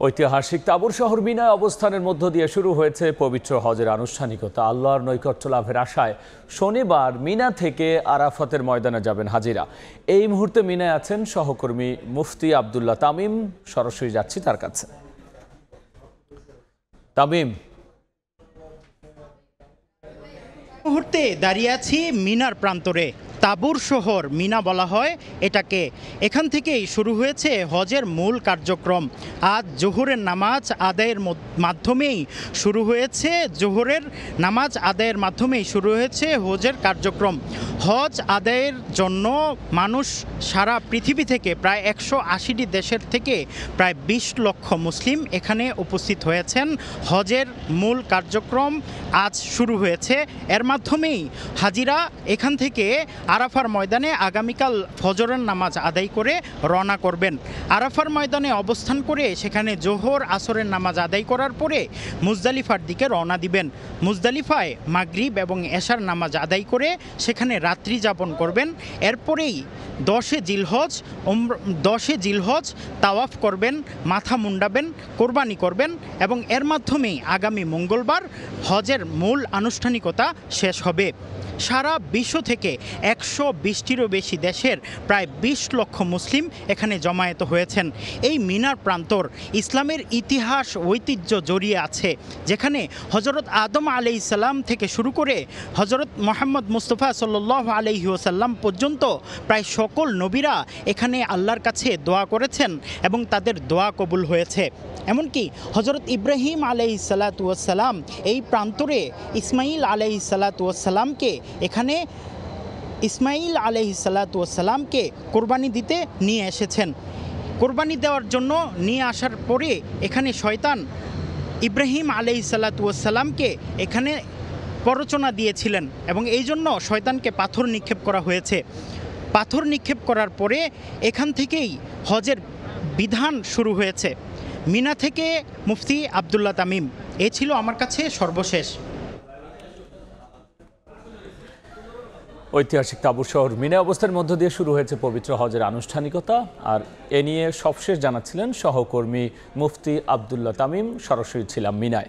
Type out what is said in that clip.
ঐতিহাসিক তাবুর শহর মিনায় অবস্থানের মধ্য দিয়ে শুরু হয়েছে পবিত্র হজের আনুষ্ঠানিকতা। আল্লাহর নৈকট্য লাভের আশায় শনিবার মিনা থেকে আরাফাতের ময়দানে যাবেন হাজিরা। এই মুহূর্তে মিনায় আছেন সহকর্মী মুফতি আব্দুল্লাহ তামিম। সরাসরি যাচ্ছি তার কাছে। তামিম, মুহূর্তে দাঁড়িয়ে আছি মিনার প্রান্তরে। তাবুর শহর মিনা বলা হয় এটাকে। এখান থেকেই শুরু হয়েছে হজের মূল কার্যক্রম। আজ জোহরের নামাজ আদায়ের মাধ্যমেই শুরু হয়েছে হজের কার্যক্রম। হজ আদায়ের জন্য মানুষ সারা পৃথিবী থেকে প্রায় 180টি দেশের থেকে প্রায় 20 লক্ষ মুসলিম এখানে উপস্থিত হয়েছেন। হজের মূল কার্যক্রম আজ শুরু হয়েছে। এর মাধ্যমেই হাজিরা এখান থেকে আরাফার ময়দানে আগামীকাল ফজরের নামাজ আদায় করে রওনা করবেন। আরাফার ময়দানে অবস্থান করে সেখানে জোহর আসরের নামাজ আদায় করার পরে মুজদালিফার দিকে রওনা দিবেন। মুজদালিফায় মাগরিব এবং এশার নামাজ আদায় করে সেখানে রাত্রি যাপন করবেন। এরপরেই 10 জিলহজ তাওয়াফ করবেন, মাথা মুন্ডাবেন, কোরবানি করবেন এবং এর মাধ্যমেই আগামী মঙ্গলবার হজের মূল আনুষ্ঠানিকতা শেষ হবে। সারা বিশ্ব থেকে 120টিরও বেশি দেশের প্রায় 20 লক্ষ মুসলিম এখানে জমায়েত হয়েছেন। এই মিনার প্রান্তর ইসলামের ইতিহাস ঐতিহ্য জড়িয়ে আছে, যেখানে হজরত আদম আলাইহিসসালাম থেকে শুরু করে হজরত মুহাম্মদ মুস্তাফা সাল্লাল্লাহু আলাইহি ওয়াসাল্লাম পর্যন্ত প্রায় সকল নবীরা এখানে আল্লাহর কাছে দোয়া করেছেন এবং তাদের দোয়া কবুল হয়েছে। এমনকি হজরত ইব্রাহিম আলাইহিসসালাতু ওয়াসসালাম এই প্রান্তরে ইসমাইল আলাইহিসসালামকে কোরবানি দিতে নিয়ে এসেছেন। কোরবানি দেওয়ার জন্য নিয়ে আসার পরে এখানে শয়তান ইব্রাহিম আলাইহিসসালাতু ওয়াসসালামকে এখানে প্ররোচনা দিয়েছিলেন এবং এই জন্য শয়তানকে পাথর নিক্ষেপ করা হয়েছে। পাথর নিক্ষেপ করার পরে এখান থেকেই হজের বিধান শুরু হয়েছে। মিনা থেকে মুফতি আব্দুল্লাহ তামিম। এ ছিল আমার কাছে সর্বশেষ। ঐতিহাসিক তাবুর শহর মিনায় অবস্থানের মধ্য দিয়ে শুরু হয়েছে পবিত্র হজের আনুষ্ঠানিকতা। আর এ নিয়ে সবশেষ জানাচ্ছিলেন সহকর্মী মুফতি আব্দুল্লাহ তামিম। সরাসরি ছিলাম মিনায়।